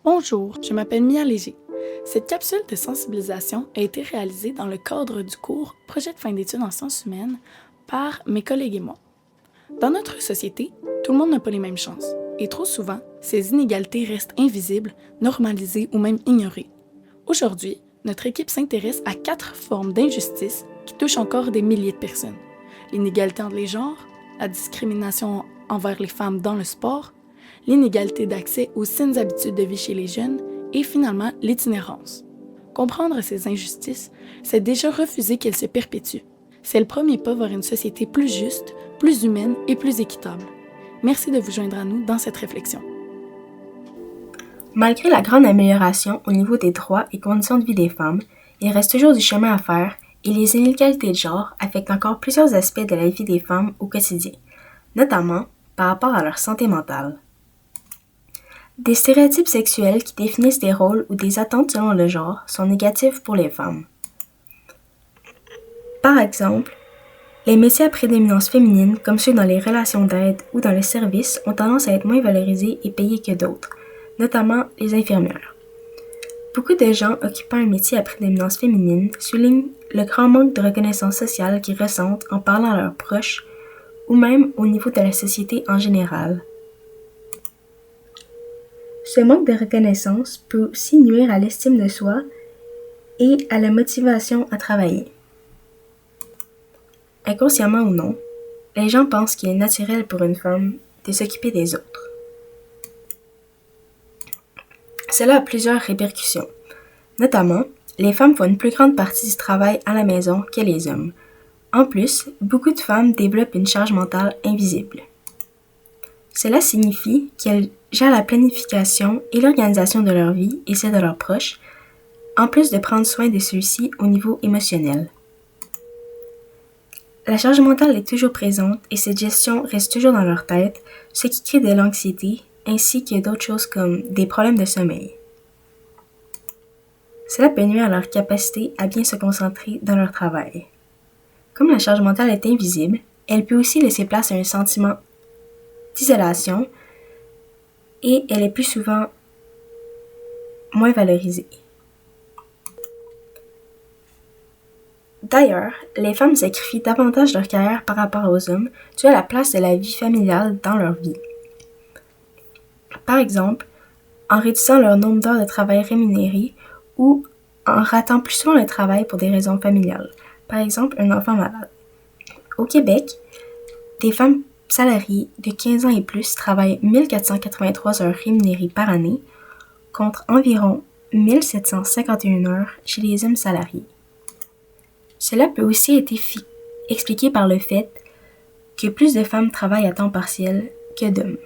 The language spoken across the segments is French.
Bonjour, je m'appelle Mia Léger. Cette capsule de sensibilisation a été réalisée dans le cadre du cours Projet de fin d'études en sciences humaines par mes collègues et moi. Dans notre société, tout le monde n'a pas les mêmes chances et trop souvent, ces inégalités restent invisibles, normalisées ou même ignorées. Aujourd'hui, notre équipe s'intéresse à 4 formes d'injustice qui touchent encore des milliers de personnes. L'inégalité entre les genres, la discrimination envers les femmes dans le sport, l'inégalité d'accès aux saines habitudes de vie chez les jeunes et finalement l'itinérance. Comprendre ces injustices, c'est déjà refuser qu'elles se perpétuent. C'est le premier pas vers une société plus juste, plus humaine et plus équitable. Merci de vous joindre à nous dans cette réflexion. Malgré la grande amélioration au niveau des droits et conditions de vie des femmes, il reste toujours du chemin à faire et les inégalités de genre affectent encore plusieurs aspects de la vie des femmes au quotidien, notamment par rapport à leur santé mentale. Des stéréotypes sexuels qui définissent des rôles ou des attentes selon le genre sont négatifs pour les femmes. Par exemple, les métiers à prédominance féminine, comme ceux dans les relations d'aide ou dans les services, ont tendance à être moins valorisés et payés que d'autres, notamment les infirmières. Beaucoup de gens occupant un métier à prédominance féminine soulignent le grand manque de reconnaissance sociale qu'ils ressentent en parlant à leurs proches ou même au niveau de la société en général. Ce manque de reconnaissance peut aussi nuire à l'estime de soi et à la motivation à travailler. Inconsciemment ou non, les gens pensent qu'il est naturel pour une femme de s'occuper des autres. Cela a plusieurs répercussions. Notamment, les femmes font une plus grande partie du travail à la maison que les hommes. En plus, beaucoup de femmes développent une charge mentale invisible. Cela signifie qu'elles gèrent la planification et l'organisation de leur vie et celle de leurs proches, en plus de prendre soin de ceux-ci au niveau émotionnel. La charge mentale est toujours présente et cette gestion reste toujours dans leur tête, ce qui crée de l'anxiété ainsi que d'autres choses comme des problèmes de sommeil. Cela peut nuire à leur capacité à bien se concentrer dans leur travail. Comme la charge mentale est invisible, elle peut aussi laisser place à un sentiment d'isolation et elle est plus souvent moins valorisée. D'ailleurs, les femmes sacrifient davantage leur carrière par rapport aux hommes dû à la place de la vie familiale dans leur vie. Par exemple, en réduisant leur nombre d'heures de travail rémunérées ou en ratant plus souvent le travail pour des raisons familiales, par exemple un enfant malade. Au Québec, des femmes salariées de 15 ans et plus travaillent 1483 heures rémunérées par année contre environ 1751 heures chez les hommes salariés. Cela peut aussi être expliqué par le fait que plus de femmes travaillent à temps partiel que d'hommes.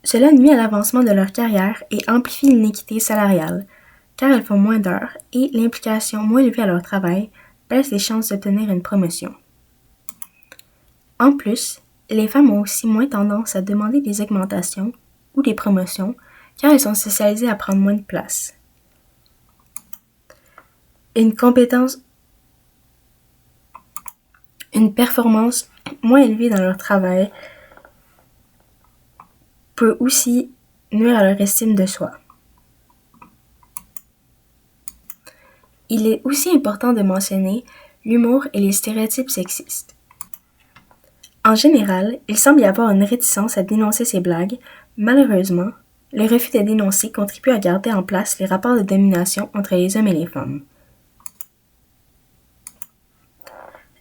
Cela nuit à l'avancement de leur carrière et amplifie l'inéquité salariale, car elles font moins d'heures et l'implication moins élevée à leur travail baisse les chances d'obtenir une promotion. En plus, les femmes ont aussi moins tendance à demander des augmentations ou des promotions car elles sont socialisées à prendre moins de place. Une performance moins élevée dans leur travail peut aussi nuire à leur estime de soi. Il est aussi important de mentionner l'humour et les stéréotypes sexistes. En général, il semble y avoir une réticence à dénoncer ces blagues. Malheureusement, le refus de dénoncer contribue à garder en place les rapports de domination entre les hommes et les femmes.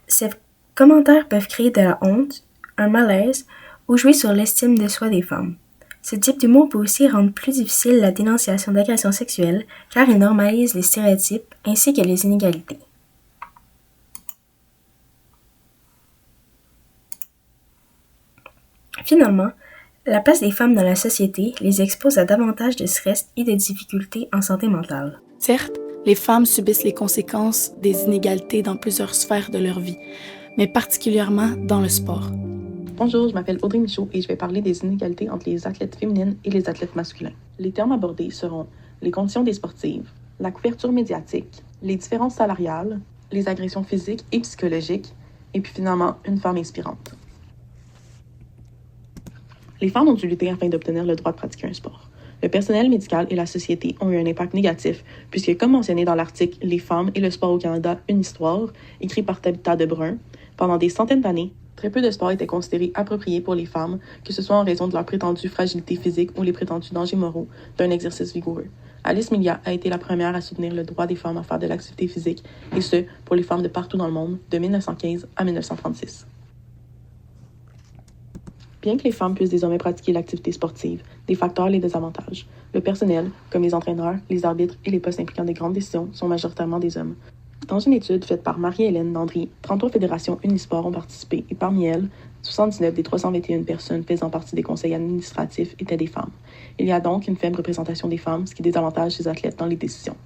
Ces commentaires peuvent créer de la honte, un malaise ou jouer sur l'estime de soi des femmes. Ce type d'humour peut aussi rendre plus difficile la dénonciation d'agressions sexuelles car il normalise les stéréotypes ainsi que les inégalités. Finalement, la place des femmes dans la société les expose à davantage de stress et de difficultés en santé mentale. Certes, les femmes subissent les conséquences des inégalités dans plusieurs sphères de leur vie, mais particulièrement dans le sport. Bonjour, je m'appelle Audrey Michaud et je vais parler des inégalités entre les athlètes féminines et les athlètes masculins. Les termes abordés seront les conditions des sportives, la couverture médiatique, les différences salariales, les agressions physiques et psychologiques, et puis finalement, une femme inspirante. Les femmes ont dû lutter afin d'obtenir le droit de pratiquer un sport. Le personnel médical et la société ont eu un impact négatif, puisque, comme mentionné dans l'article « Les femmes et le sport au Canada, une histoire », écrit par Tabitha Debrun, pendant des centaines d'années, très peu de sports étaient considérés appropriés pour les femmes, que ce soit en raison de leur prétendue fragilité physique ou les prétendus dangers moraux d'un exercice vigoureux. Alice Milia a été la première à soutenir le droit des femmes à faire de l'activité physique, et ce, pour les femmes de partout dans le monde, de 1915 à 1936. Bien que les femmes puissent désormais pratiquer l'activité sportive, des facteurs les désavantagent. Le personnel, comme les entraîneurs, les arbitres et les postes impliquant de grandes décisions, sont majoritairement des hommes. Dans une étude faite par Marie-Hélène Landry, 33 fédérations unisports ont participé et parmi elles, 79 des 321 personnes faisant partie des conseils administratifs étaient des femmes. Il y a donc une faible représentation des femmes, ce qui désavantage ces athlètes dans les décisions.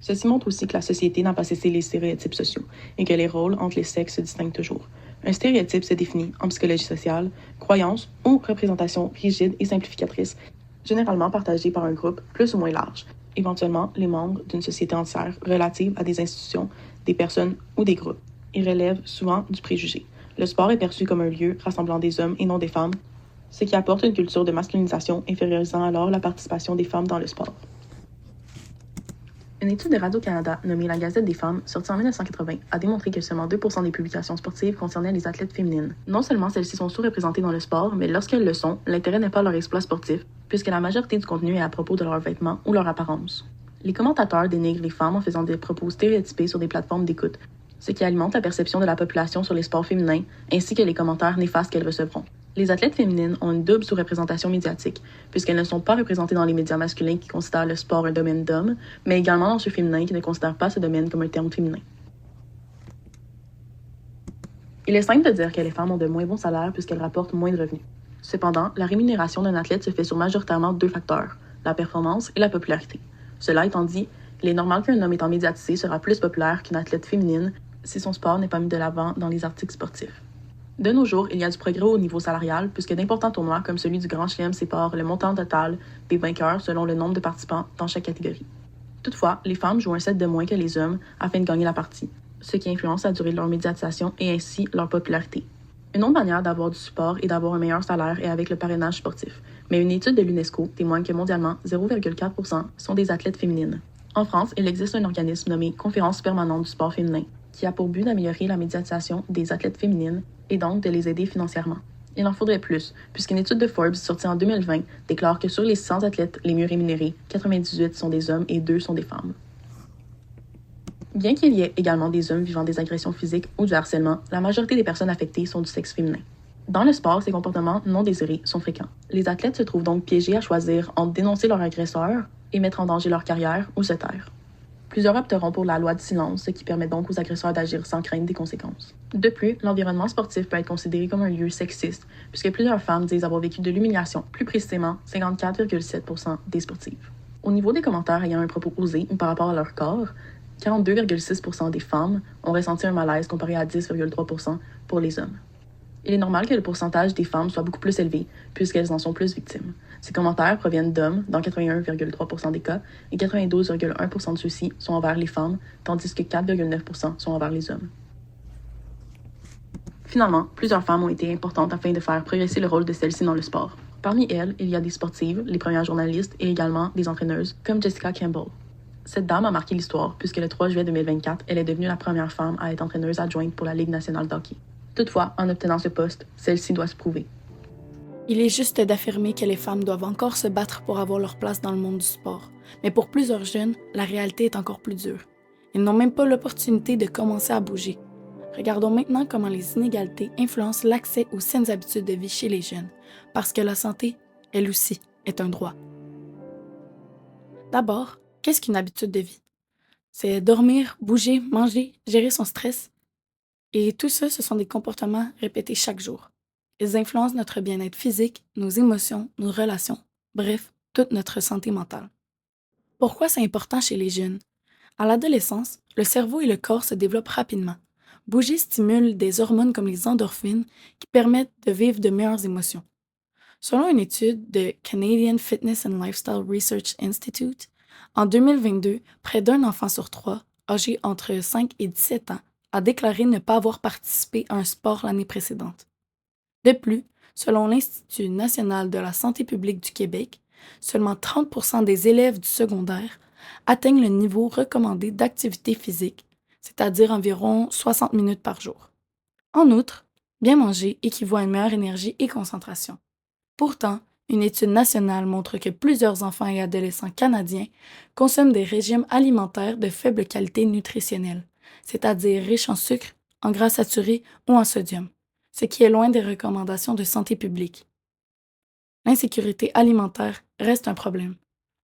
Ceci montre aussi que la société n'a pas cessé les stéréotypes sociaux et que les rôles entre les sexes se distinguent toujours. Un stéréotype se définit en psychologie sociale, croyance ou représentation rigide et simplificatrice, généralement partagée par un groupe plus ou moins large, éventuellement les membres d'une société entière relative à des institutions, des personnes ou des groupes. Il relève souvent du préjugé. Le sport est perçu comme un lieu rassemblant des hommes et non des femmes, ce qui apporte une culture de masculinisation infériorisant alors la participation des femmes dans le sport. Une étude de Radio-Canada nommée La Gazette des femmes, sortie en 1980, a démontré que seulement 2% des publications sportives concernaient les athlètes féminines. Non seulement celles-ci sont sous-représentées dans le sport, mais lorsqu'elles le sont, l'intérêt n'est pas leur exploit sportif, puisque la majorité du contenu est à propos de leurs vêtements ou leur apparence. Les commentateurs dénigrent les femmes en faisant des propos stéréotypés sur des plateformes d'écoute, ce qui alimente la perception de la population sur les sports féminins, ainsi que les commentaires néfastes qu'elles recevront. Les athlètes féminines ont une double sous-représentation médiatique, puisqu'elles ne sont pas représentées dans les médias masculins qui considèrent le sport un domaine d'hommes, mais également dans ceux féminins qui ne considèrent pas ce domaine comme un terme féminin. Il est simple de dire que les femmes ont de moins bons salaires puisqu'elles rapportent moins de revenus. Cependant, la rémunération d'un athlète se fait sur majoritairement 2 facteurs, la performance et la popularité. Cela étant dit, il est normal qu'un homme étant médiatisé sera plus populaire qu'une athlète féminine si son sport n'est pas mis de l'avant dans les articles sportifs. De nos jours, il y a du progrès au niveau salarial puisque d'importants tournois comme celui du Grand Chelem séparent le montant total des vainqueurs selon le nombre de participants dans chaque catégorie. Toutefois, les femmes jouent un set de moins que les hommes afin de gagner la partie, ce qui influence la durée de leur médiatisation et ainsi leur popularité. Une autre manière d'avoir du support et d'avoir un meilleur salaire est avec le parrainage sportif, mais une étude de l'UNESCO témoigne que mondialement, 0,4% sont des athlètes féminines. En France, il existe un organisme nommé Conférence permanente du sport féminin, qui a pour but d'améliorer la médiatisation des athlètes féminines et donc de les aider financièrement. Il en faudrait plus, puisqu'une étude de Forbes sortie en 2020 déclare que sur les 100 athlètes les mieux rémunérés, 98 sont des hommes et 2 sont des femmes. Bien qu'il y ait également des hommes vivant des agressions physiques ou du harcèlement, la majorité des personnes affectées sont du sexe féminin. Dans le sport, ces comportements non désirés sont fréquents. Les athlètes se trouvent donc piégés à choisir entre dénoncer leur agresseur et mettre en danger leur carrière ou se taire. Plusieurs opteront pour la loi du silence, ce qui permet donc aux agresseurs d'agir sans crainte des conséquences. De plus, l'environnement sportif peut être considéré comme un lieu sexiste, puisque plusieurs femmes disent avoir vécu de l'humiliation, plus précisément 54,7% des sportives. Au niveau des commentaires ayant un propos osé ou par rapport à leur corps, 42,6% des femmes ont ressenti un malaise comparé à 10,3% pour les hommes. Il est normal que le pourcentage des femmes soit beaucoup plus élevé, puisqu'elles en sont plus victimes. Ces commentaires proviennent d'hommes dans 81,3% des cas, et 92,1% de ceux-ci sont envers les femmes, tandis que 4,9% sont envers les hommes. Finalement, plusieurs femmes ont été importantes afin de faire progresser le rôle de celles-ci dans le sport. Parmi elles, il y a des sportives, les premières journalistes et également des entraîneuses, comme Jessica Campbell. Cette dame a marqué l'histoire, puisque le 3 juillet 2024, elle est devenue la première femme à être entraîneuse adjointe pour la Ligue nationale de hockey. Toutefois, en obtenant ce poste, celle-ci doit se prouver. Il est juste d'affirmer que les femmes doivent encore se battre pour avoir leur place dans le monde du sport. Mais pour plusieurs jeunes, la réalité est encore plus dure. Ils n'ont même pas l'opportunité de commencer à bouger. Regardons maintenant comment les inégalités influencent l'accès aux saines habitudes de vie chez les jeunes, parce que la santé, elle aussi, est un droit. D'abord, qu'est-ce qu'une habitude de vie? C'est dormir, bouger, manger, gérer son stress. Et tout ça, ce sont des comportements répétés chaque jour. Ils influencent notre bien-être physique, nos émotions, nos relations, bref, toute notre santé mentale. Pourquoi c'est important chez les jeunes? À l'adolescence, le cerveau et le corps se développent rapidement. Bouger stimule des hormones comme les endorphines qui permettent de vivre de meilleures émotions. Selon une étude de Canadian Fitness and Lifestyle Research Institute, en 2022, près d'un enfant sur 3, âgé entre 5 et 17 ans, a déclaré ne pas avoir participé à un sport l'année précédente. De plus, selon l'Institut national de la santé publique du Québec, seulement 30% des élèves du secondaire atteignent le niveau recommandé d'activité physique, c'est-à-dire environ 60 minutes par jour. En outre, bien manger équivaut à une meilleure énergie et concentration. Pourtant, une étude nationale montre que plusieurs enfants et adolescents canadiens consomment des régimes alimentaires de faible qualité nutritionnelle, c'est-à-dire riches en sucre, en gras saturés ou en sodium, ce qui est loin des recommandations de santé publique. L'insécurité alimentaire reste un problème.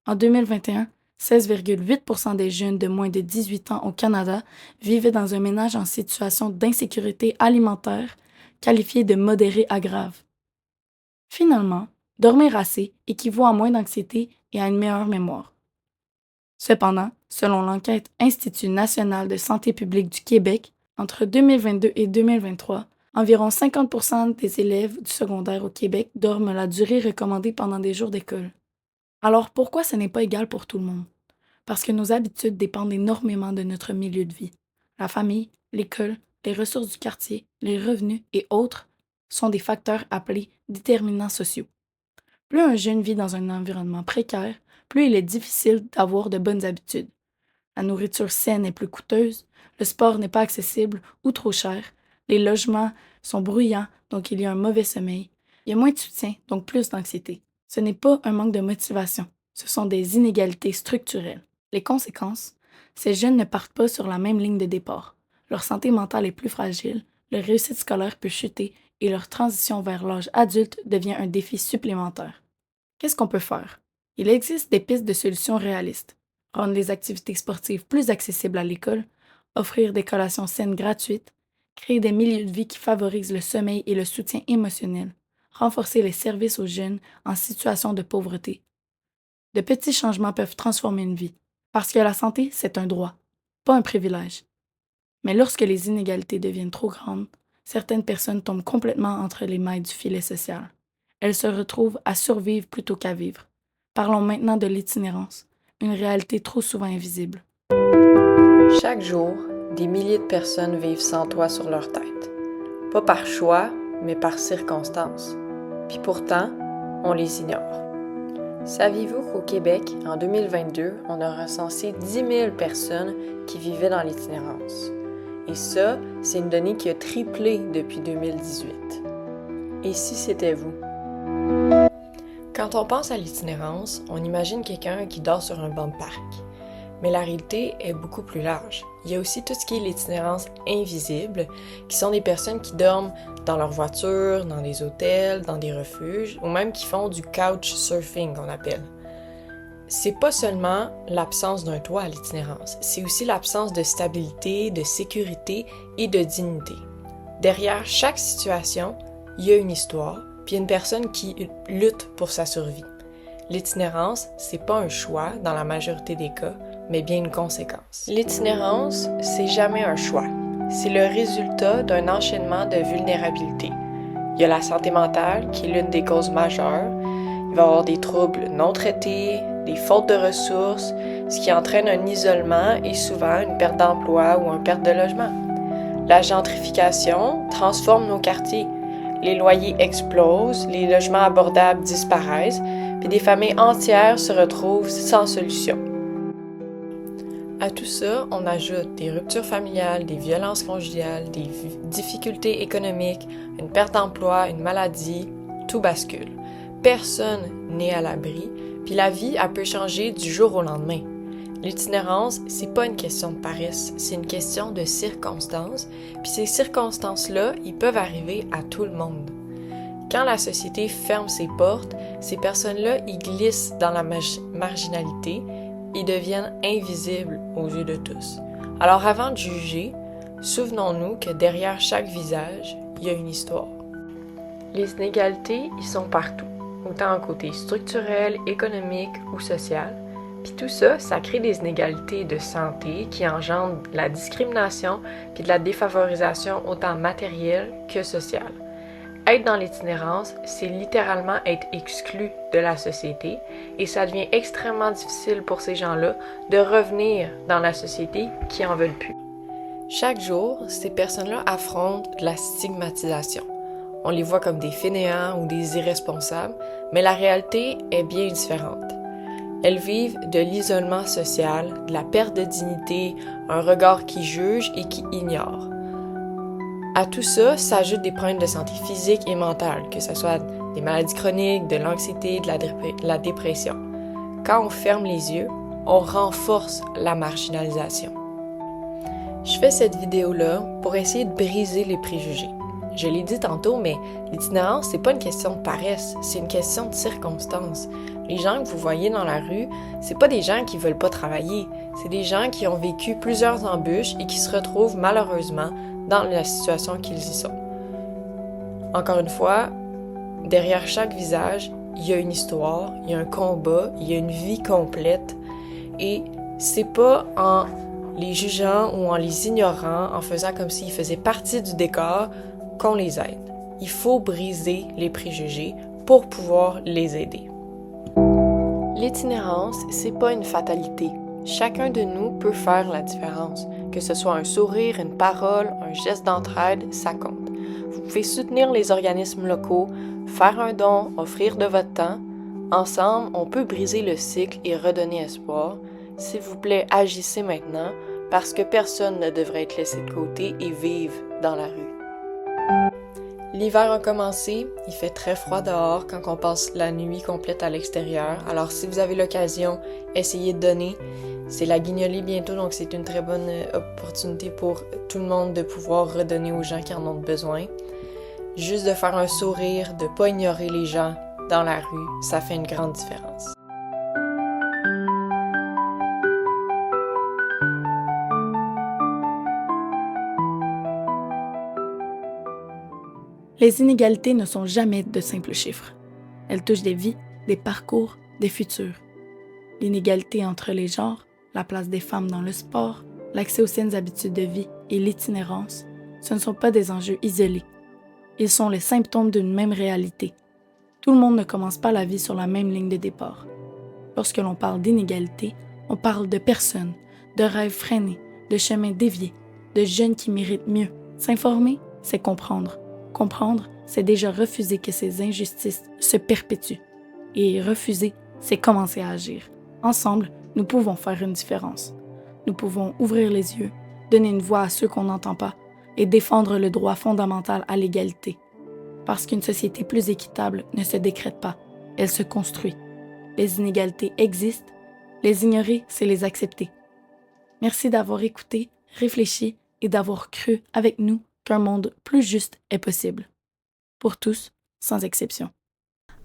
En 2021, 16,8% des jeunes de moins de 18 ans au Canada vivaient dans un ménage en situation d'insécurité alimentaire, qualifié de modéré à grave. Finalement, dormir assez équivaut à moins d'anxiété et à une meilleure mémoire. Cependant, selon l'enquête Institut national de santé publique du Québec, entre 2022 et 2023, environ 50% des élèves du secondaire au Québec dorment la durée recommandée pendant des jours d'école. Alors pourquoi ce n'est pas égal pour tout le monde? Parce que nos habitudes dépendent énormément de notre milieu de vie. La famille, l'école, les ressources du quartier, les revenus et autres sont des facteurs appelés déterminants sociaux. Plus un jeune vit dans un environnement précaire, plus il est difficile d'avoir de bonnes habitudes. La nourriture saine est plus coûteuse, le sport n'est pas accessible ou trop cher, les logements sont bruyants, donc il y a un mauvais sommeil, il y a moins de soutien, donc plus d'anxiété. Ce n'est pas un manque de motivation, ce sont des inégalités structurelles. Les conséquences, ces jeunes ne partent pas sur la même ligne de départ. Leur santé mentale est plus fragile, leur réussite scolaire peut chuter et leur transition vers l'âge adulte devient un défi supplémentaire. Qu'est-ce qu'on peut faire? Il existe des pistes de solutions réalistes. Rendre les activités sportives plus accessibles à l'école, offrir des collations saines gratuites, créer des milieux de vie qui favorisent le sommeil et le soutien émotionnel, renforcer les services aux jeunes en situation de pauvreté. De petits changements peuvent transformer une vie, parce que la santé, c'est un droit, pas un privilège. Mais lorsque les inégalités deviennent trop grandes, certaines personnes tombent complètement entre les mailles du filet social. Elles se retrouvent à survivre plutôt qu'à vivre. Parlons maintenant de l'itinérance, une réalité trop souvent invisible. Chaque jour, des milliers de personnes vivent sans toit sur leur tête. Pas par choix, mais par circonstance. Puis pourtant, on les ignore. Saviez-vous qu'au Québec, en 2022, on a recensé 10 000 personnes qui vivaient dans l'itinérance? Et ça, c'est une donnée qui a triplé depuis 2018. Et si c'était vous? Quand on pense à l'itinérance, on imagine quelqu'un qui dort sur un banc de parc. Mais la réalité est beaucoup plus large. Il y a aussi tout ce qui est l'itinérance invisible, qui sont des personnes qui dorment dans leur voiture, dans des hôtels, dans des refuges, ou même qui font du couch surfing, qu'on appelle. C'est pas seulement l'absence d'un toit à l'itinérance, c'est aussi l'absence de stabilité, de sécurité et de dignité. Derrière chaque situation, il y a une histoire, puis une personne qui lutte pour sa survie. L'itinérance, c'est pas un choix dans la majorité des cas, mais bien une conséquence. L'itinérance, c'est jamais un choix. C'est le résultat d'un enchaînement de vulnérabilités. Il y a la santé mentale, qui est l'une des causes majeures. Il va y avoir des troubles non traités, des fautes de ressources, ce qui entraîne un isolement et souvent une perte d'emploi ou une perte de logement. La gentrification transforme nos quartiers. Les loyers explosent, les logements abordables disparaissent, puis des familles entières se retrouvent sans solution. À tout ça, on ajoute des ruptures familiales, des violences conjugales, des difficultés économiques, une perte d'emploi, une maladie, tout bascule. Personne n'est à l'abri, puis la vie, elle peut changer du jour au lendemain. L'itinérance, c'est pas une question de paresse, c'est une question de circonstances, puis ces circonstances-là, ils peuvent arriver à tout le monde. Quand la société ferme ses portes, ces personnes-là, ils glissent dans la marginalité, ils deviennent invisibles aux yeux de tous. Alors avant de juger, souvenons-nous que derrière chaque visage, il y a une histoire. Les inégalités, ils sont partout, autant en côté structurel, économique ou social. Puis tout ça, ça crée des inégalités de santé qui engendrent de la discrimination puis de la défavorisation autant matérielle que sociale. Être dans l'itinérance, c'est littéralement être exclu de la société et ça devient extrêmement difficile pour ces gens-là de revenir dans la société qui en veulent plus. Chaque jour, ces personnes-là affrontent de la stigmatisation. On les voit comme des fainéants ou des irresponsables, mais la réalité est bien différente. Elles vivent de l'isolement social, de la perte de dignité, un regard qui juge et qui ignore. À tout ça s'ajoutent des problèmes de santé physique et mentale, que ce soit des maladies chroniques, de l'anxiété, de la dépression. Quand on ferme les yeux, on renforce la marginalisation. Je fais cette vidéo-là pour essayer de briser les préjugés. Je l'ai dit tantôt, mais l'itinérance, c'est pas une question de paresse, c'est une question de circonstance. Les gens que vous voyez dans la rue, c'est pas des gens qui veulent pas travailler, c'est des gens qui ont vécu plusieurs embûches et qui se retrouvent malheureusement dans la situation qu'ils y sont. Encore une fois, derrière chaque visage, il y a une histoire, il y a un combat, il y a une vie complète et c'est pas en les jugeant ou en les ignorant, en faisant comme s'ils faisaient partie du décor, qu'on les aide. Il faut briser les préjugés pour pouvoir les aider. L'itinérance, c'est pas une fatalité. Chacun de nous peut faire la différence. Que ce soit un sourire, une parole, un geste d'entraide, ça compte. Vous pouvez soutenir les organismes locaux, faire un don, offrir de votre temps. Ensemble, on peut briser le cycle et redonner espoir. S'il vous plaît, agissez maintenant, parce que personne ne devrait être laissé de côté et vivre dans la rue. L'hiver a commencé, il fait très froid dehors quand on passe la nuit complète à l'extérieur. Alors si vous avez l'occasion, essayez de donner. C'est la guignolée bientôt, donc c'est une très bonne opportunité pour tout le monde de pouvoir redonner aux gens qui en ont besoin. Juste de faire un sourire, de ne pas ignorer les gens dans la rue, ça fait une grande différence. Les inégalités ne sont jamais de simples chiffres. Elles touchent des vies, des parcours, des futurs. L'inégalité entre les genres, la place des femmes dans le sport, l'accès aux saines habitudes de vie et l'itinérance, ce ne sont pas des enjeux isolés. Ils sont les symptômes d'une même réalité. Tout le monde ne commence pas la vie sur la même ligne de départ. Lorsque l'on parle d'inégalité, on parle de personnes, de rêves freinés, de chemins déviés, de jeunes qui méritent mieux. S'informer, c'est comprendre. Comprendre, c'est déjà refuser que ces injustices se perpétuent. Et refuser, c'est commencer à agir. Ensemble, nous pouvons faire une différence. Nous pouvons ouvrir les yeux, donner une voix à ceux qu'on n'entend pas et défendre le droit fondamental à l'égalité. Parce qu'une société plus équitable ne se décrète pas, elle se construit. Les inégalités existent, les ignorer, c'est les accepter. Merci d'avoir écouté, réfléchi et d'avoir cru avec nous qu'un monde plus juste est possible. Pour tous, sans exception.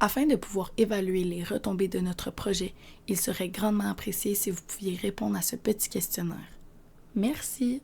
Afin de pouvoir évaluer les retombées de notre projet, il serait grandement apprécié si vous pouviez répondre à ce petit questionnaire. Merci!